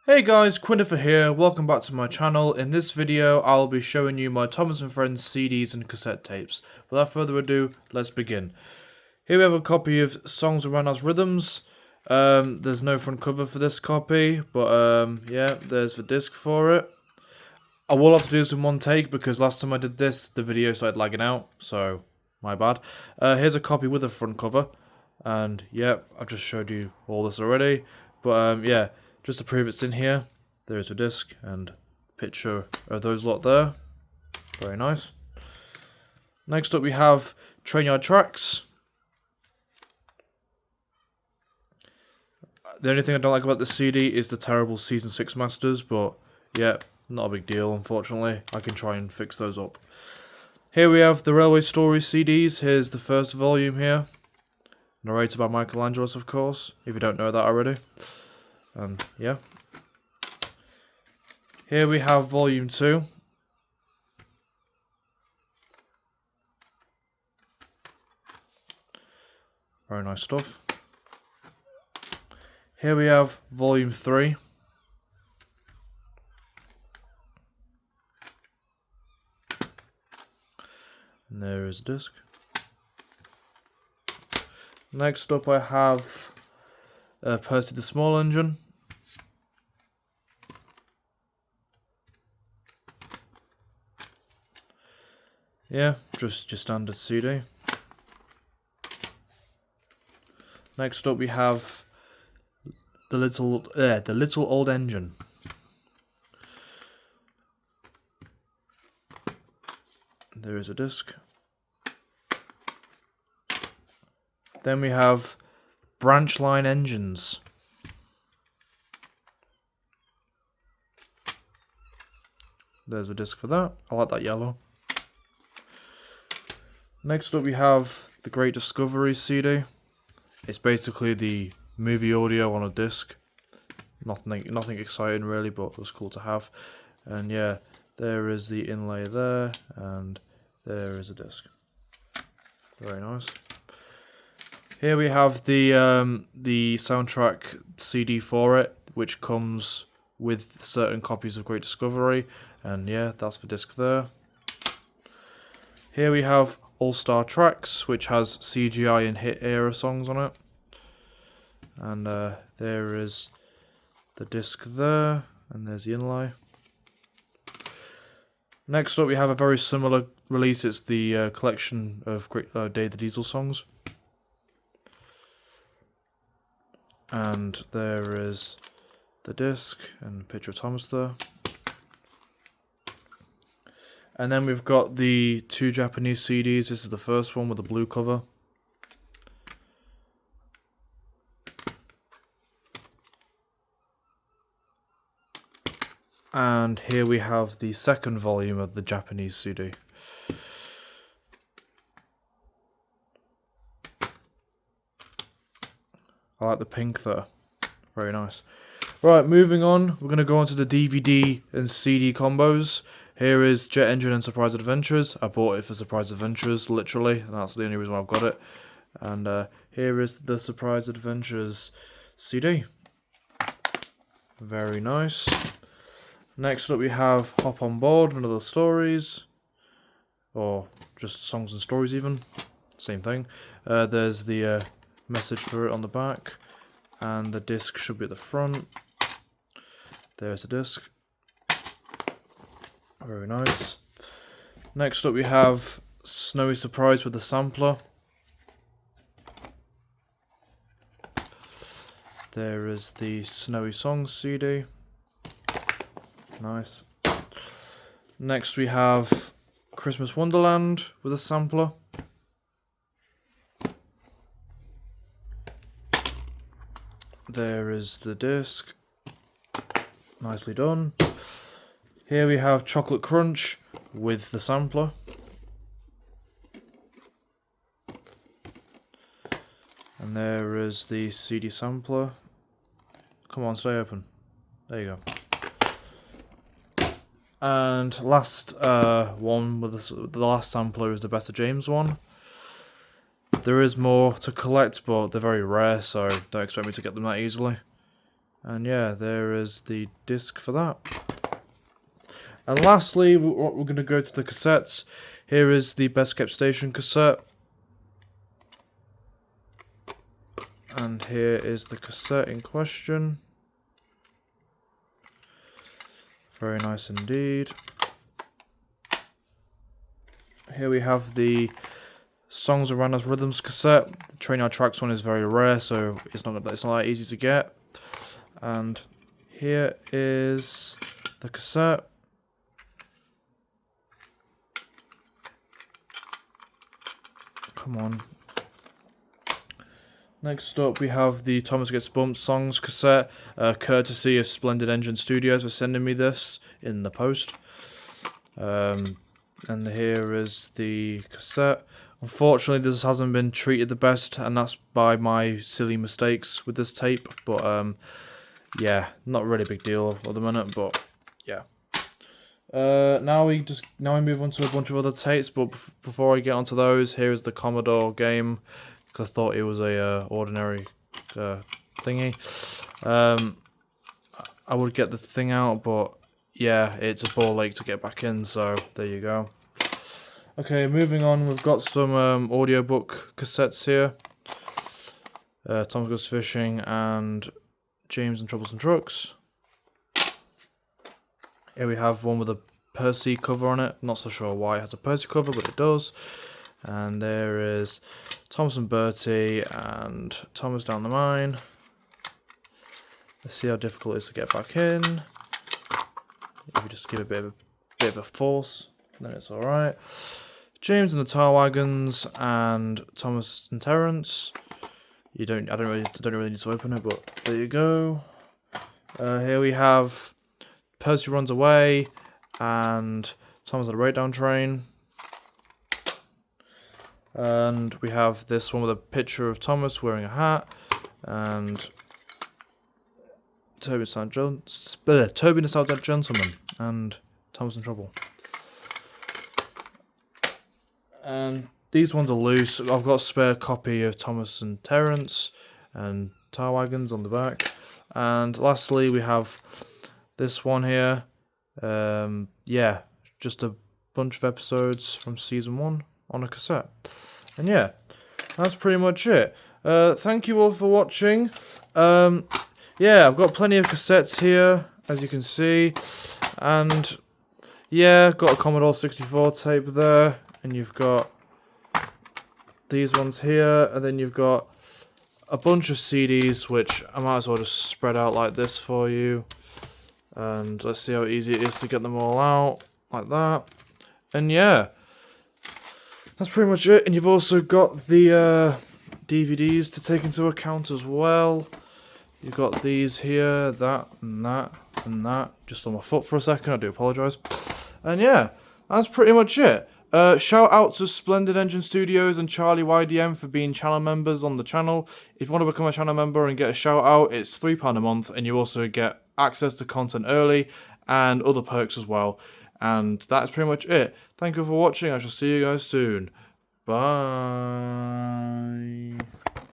Hey guys, Quinnifer here, welcome back to my channel. In this video, I'll be showing you my Thomas & Friends CDs and cassette tapes. Without further ado, let's begin. Here we have a copy of Songs Around Us Rhythms. There's no front cover for this copy, but yeah, there's the disc for it. I will have to do this in one take because last time I did this, the video started lagging out, so my bad. Here's a copy with a front cover, and yeah, I've just showed you all this already, but yeah. Just to prove it's in here, there's a disc and picture of those lot there. Very nice. Next up we have Trainyard Tracks. The only thing I don't like about this CD is the terrible Season 6 masters, but yeah, not a big deal unfortunately. I can try and fix those up. Here we have the Railway Stories CDs. Here's the first volume here. Narrated by Michelangelo, of course, if you don't know that already. And yeah. Here we have volume 2. Very nice stuff. Here we have volume 3. And there is a disc. Next up I have Percy the Small Engine. Yeah, just your standard CD. Next up we have the Little Old Engine. There is a disc. Then we have Branch Line Engines. There's a disc for that. I like that yellow. Next up we have the Great Discovery CD. It's basically the movie audio on a disc. Nothing exciting really, but it was cool to have. And yeah, there is the inlay there, and there is a disc. Very nice. Here we have the soundtrack CD for it, which comes with certain copies of Great Discovery, and yeah, that's the disc there. Here we have All-Star Tracks, which has CGI and hit era songs on it. And there is the disc there, and there's the inlay. Next up we have a very similar release, it's the collection of Day the Diesel songs. And there is the disc and a picture of Thomas there. And then we've got the 2 Japanese CDs. This is the first one with the blue cover. And here we have the second volume of the Japanese CD. I like the pink there. Very nice. Right, moving on. We're going to go on to the DVD and CD combos. Here is Jet Engine and Surprise Adventures. I bought it for Surprise Adventures, literally, and that's the only reason why I've got it. And here is the Surprise Adventures CD. Very nice. Next up we have Hop on Board and Other Stories. Or just Songs and Stories even. Same thing. There's the message for it on the back. And the disc should be at the front. There's the disc. Very nice. Next up we have Snowy Surprise with the sampler. There is the Snowy Songs CD. Nice. Next we have Christmas Wonderland with a sampler. There is the disc. Nicely done. Here we have Chocolate Crunch with the sampler. And there is the CD sampler. Come on, stay open. There you go. And last one with the last sampler is the Better James one. There is more to collect, but they're very rare, so don't expect me to get them that easily. And yeah, there is the disc for that. And lastly, we're going to go to the cassettes. Here is the Best Kept Station cassette. And here is the cassette in question. Very nice indeed. Here we have the Songs Around Us Rhythms cassette. The Train Our Tracks one is very rare, so it's not that easy to get. And here is the cassette. Come on. Next up, we have the Thomas Gets Bumped Songs cassette, courtesy of Splendid Engine Studios for sending me this in the post. And here is the cassette. Unfortunately, this hasn't been treated the best, and that's by my silly mistakes with this tape. But yeah, not really a big deal at the minute. But yeah. Now we move on to a bunch of other tapes. But before I get onto those, here is the Commodore game, because I thought it was a ordinary thingy. I would get the thing out, but yeah, it's a ball ache to get back in, so there you go. Okay, moving on, we've got some audiobook cassettes here. Tom Goes Fishing and James and Troublesome Trucks. Here we have one with a Percy cover on it. Not so sure why it has a Percy cover, but it does. And there is Thomas and Bertie and Thomas Down the Mine. Let's see how difficult it is to get back in. If you just give it a bit of a force, then it's alright. James and the Tar Wagons and Thomas and Terence. I don't really need to open it, but there you go. Here we have Percy Runs Away and Thomas on the Breakdown Train. And we have this one with a picture of Thomas wearing a hat and Toby the Silent Gentleman and Thomas in Trouble. And these ones are loose. I've got a spare copy of Thomas and Terence and Tar Wagons on the back. And lastly, we have this one here. Yeah, just a bunch of episodes from season 1 on a cassette. And yeah, that's pretty much it. Thank you all for watching. Yeah, I've got plenty of cassettes here, as you can see. And yeah, got a Commodore 64 tape there. And you've got these ones here. And then you've got a bunch of CDs, which I might as well just spread out like this for you. And let's see how easy it is to get them all out, like that. And yeah, that's pretty much it. And you've also got the DVDs to take into account as well. You've got these here, that, and that, and that. Just on my foot for a second, I do apologise. And yeah, that's pretty much it. Shout out to Splendid Engine Studios and Charlie YDM for being channel members on the channel. If you want to become a channel member and get a shout out, it's £3 a month, and you also get access to content early and other perks as well. And that's pretty much it. Thank you for watching. I shall see you guys soon. Bye.